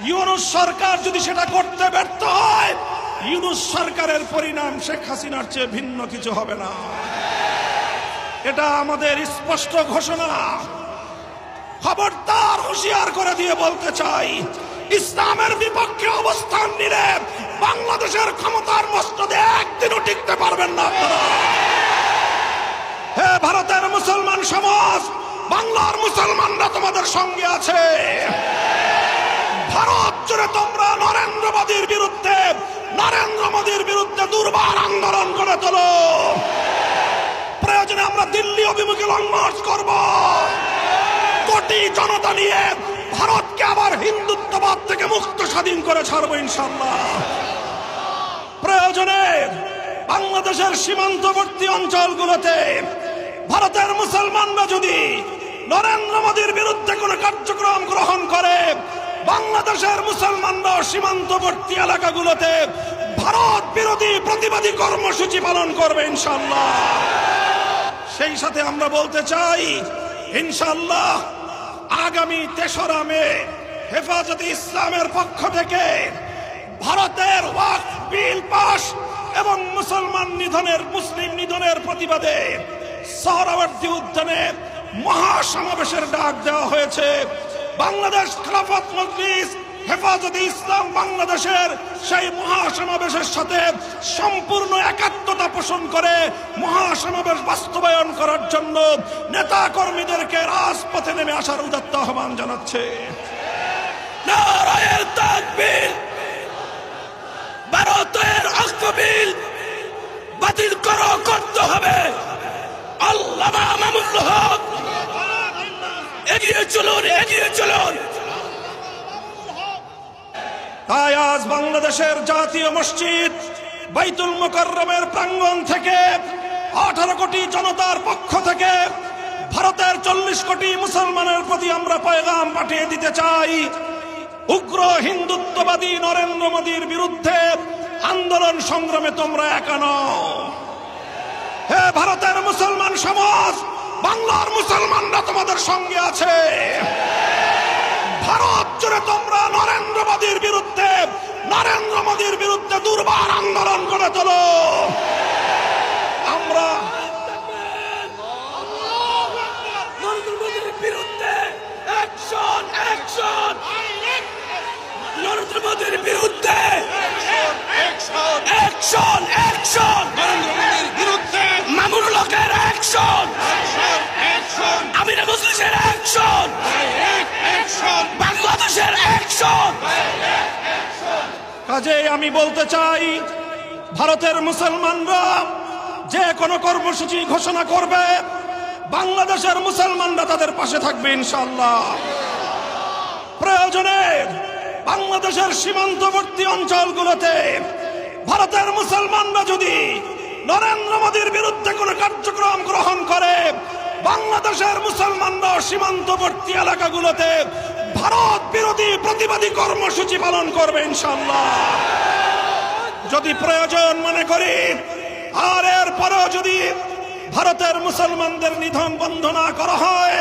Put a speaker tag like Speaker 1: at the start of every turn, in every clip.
Speaker 1: ইউনূস সরকার যদি সেটা করতে ব্যর্থ হয়, ইউনূস সরকারের পরিণাম শেখ হাসিনার চেয়ে ভিন্ন কিছু হবে না। এটা আমাদের স্পষ্ট ঘোষণা। খবরদার, হুঁশিয়ার করে দিয়ে বলতে চাই, ইসলামের বিপক্ষে অবস্থান নিলে বাংলাদেশের ক্ষমতার মস্তদে একদিনও টিকতে পারবেন না আপনারা। হে ভারতের মুসলমান সমাজ, বাংলার মুসলমানরা তোমাদের সঙ্গে আছে। ভারত জুড়ে তোমরা নরেন্দ্র মোদীর বিরুদ্ধে দুর্বার আন্দোলন করে তোলো। প্রয়োজনে আমরা দিল্লি অভিমুখে লং মার্চ করব। কোটি জনতা নিয়ে ভারতকে আবার হিন্দুত্ববাদ থেকে মুক্ত স্বাধীন করে ছাড়বো ইনশাআল্লাহ। প্রয়োজনে বাংলাদেশের সীমান্তবর্তী অঞ্চলগুলোতে ভারতের মুসলমানরা যদি নরেন্দ্র মোদীর বিরুদ্ধে কোনো কার্যক্রম গ্রহণ করে, বাংলাদেশের মুসলমানরা সীমান্তবর্তী এলাকাগুলোতে ভারত বিরোধী প্রতিবাদী কর্মসূচি পালন করবে ইনশাআল্লাহ। সেই সাথে আমরা বলতে চাই, ইনশাআল্লাহ আগামী ৩রা মে হেফাজতে ইসলামের পক্ষ থেকে ভারতের ওয়াকফ বিল পাস এবং মুসলিম নিধনের প্রতিবাদে সোহরাওয়ার্দী উদ্যানে মহাসমাবেশের ডাক দেওয়া হয়েছে। বাংলাদেশ খেলাফত মজলিস হেফাজতে ইসলাম বাংলাদেশের সেই মহাসমাবেশের সাথে সম্পূর্ণ একাত্মতা পোষণ করে মহাসমাবেশ বাস্তবায়ন করার জন্য নেতা কর্মীদেরকে রাজপথে নেমে আসার উদাত্ত আহ্বান জানাচ্ছে। নারায়ে তাকবীর! ভারতের ওয়াকফ বিল বাতিল করতে হবে। আল্লামা মামুনুল হক, এগিয়ে চলুন, এগিয়ে চলুন। তাই আজ বাংলাদেশের জাতীয় মসজিদ বাইতুল মুকাররমের প্রাঙ্গণ থেকে 18 কোটি জনতার পক্ষ থেকে ভারতের 40 কোটি মুসলমানের প্রতি আমরা পয়গাম পাঠিয়ে দিতে চাই, উগ্র হিন্দুত্ববাদী নরেন্দ্র মোদীর বিরুদ্ধে আন্দোলন সংগ্রামে তোমরা একা নও। হে ভারতের মুসলমান সমাজ, বাংলার মুসলমানরা তোমাদের সঙ্গে আছে। ভারত জুড়ে তোমরা নরেন্দ্র মোদীর বিরুদ্ধে দুর্বার আন্দোলন করে তোলো। আমরা নরেন্দ্র মোদীর বিরুদ্ধে অ্যাকশন, অ্যাকশন! নরেন্দ্র মোদীর বিরুদ্ধে অ্যাকশন, অ্যাকশন! নরেন্দ্র মোদীর বিরুদ্ধে মামুনুল হকের অ্যাকশন, অ্যাকশন! আমির মজলিসের অ্যাকশন, অ্যাকশন! বাংলাদেশের অ্যাকশন। কাজে আমি বলতে চাই, ভারতের মুসলমানরা যে কোনো কর্মসূচি ঘোষণা করবে, বাংলাদেশের মুসলমানরা তাদের পাশে থাকবে ইনশাআল্লাহ। প্রয়োজনে বাংলাদেশের সীমান্তবর্তী অঞ্চলগুলোতে ভারতের মুসলমানরা যদি নরেন্দ্র মোদীর বিরুদ্ধে কোনো কার্যক্রম গ্রহণ করে, বাংলাদেশের মুসলমানরা সীমান্তবর্তী এলাকাগুলোতে ভারত বিরোধী প্রতিবাদী কর্মসূচি পালন করবে ইনশাআল্লাহ। যদি প্রয়োজন মনে করি, আর এর পরেও যদি ভারতের মুসলমানদের নিধন বন্ধ না করা হয়,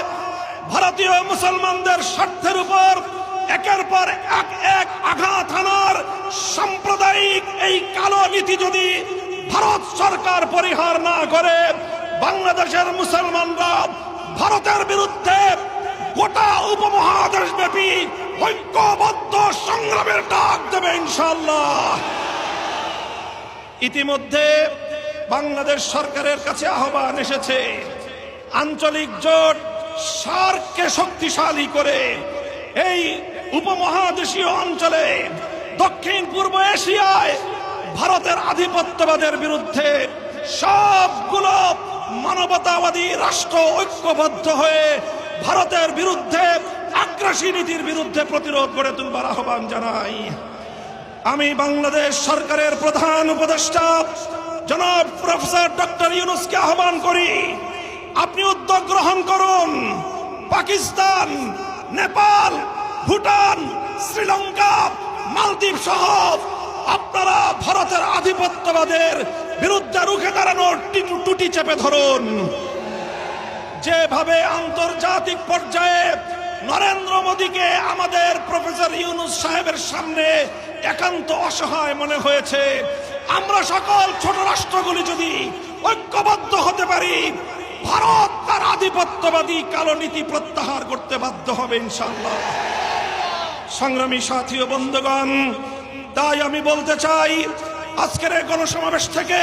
Speaker 1: ভারতীয় মুসলমানদের স্বার্থের উপর একের পর এক আঘাত হানার সাম্প্রদায়িক এই কালো নীতি যদি ভারত সরকার পরিহার না করে, বাংলাদেশের মুসলমানরা ভারতের বিরুদ্ধে গোটা উপমহাদেশ ব্যাপী ঐক্যবদ্ধ সংগ্রামের ডাক দেবে ইনশাআল্লাহ। ইতিমধ্যে বাংলাদেশ সরকারের কাছে আহ্বান এসেছে, আঞ্চলিক জোট সার্ককে শক্তিশালী করে এই উপমহাদেশীয় অঞ্চলে দক্ষিণ পূর্ব এশিয়ায় ভারতের আধিপত্যবাদের বিরুদ্ধে সবগুলো মানবতাবাদী রাষ্ট্র ঐক্যবদ্ধ হয়ে ভারতের বিরুদ্ধে আগ্রাসী নীতির বিরুদ্ধে প্রতিরোধ গড়ে তুলবার আহ্বান জানাই। আমি বাংলাদেশ সরকারের প্রধান উপদেষ্টা জনাব প্রফেসর ডক্টর ইউনূসকে আহ্বান করি, আপনি উদ্যোগ গ্রহণ করুন। পাকিস্তান, নেপাল, ভুটান, শ্রীলঙ্কা, মালদ্বীপ সহ আপনারা ভারতের আধিপত্যবাদের বিরুদ্ধে রুখে দাঁড়ানোর টুটি চেপে ধরুন। যেভাবে আন্তর্জাতিক পর্যায়ে নরেন্দ্র মোদীকে আমাদের প্রফেসর ইউনূস সাহেবের সামনে একান্ত অসহায় মনে হয়েছে। আমরা সকল ছোট রাষ্ট্রগুলি যদি ঐক্যবদ্ধ হতে পারি, ভারত তার আধিপত্যবাদী কালো নীতি প্রত্যাহার করতে বাধ্য হবে ইনশাআল্লাহ। সংগ্রামী সাথী ও বন্ধুগণ, তাই আমি বলতে চাই, আজকের এই গণসমাবেশ থেকে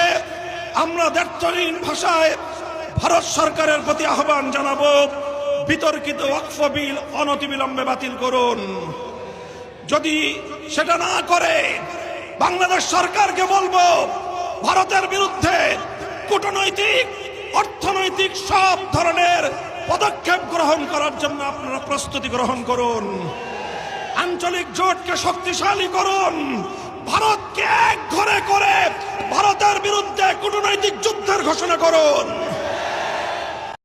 Speaker 1: আমরা দ্ব্যর্থহীন ভাষায় ভারত সরকারের প্রতি আহ্বান জানাবো, বিতর্কিত ওয়াকফ বিল অনতিবিলম্বে বাতিল করুন। যদি সেটা না করে, বাংলাদেশ সরকারকে বলবো, ভারতের বিরুদ্ধে কূটনৈতিক, অর্থনৈতিক সব ধরনের পদক্ষেপ গ্রহণ করার জন্য আপনারা প্রস্তুতি গ্রহণ করুন। আঞ্চলিক জোটকে শক্তিশালী করুন। ভারতকে এক ঘরে করে ভারতের বিরুদ্ধে কূটনৈতিক যুদ্ধের ঘোষণা করুন।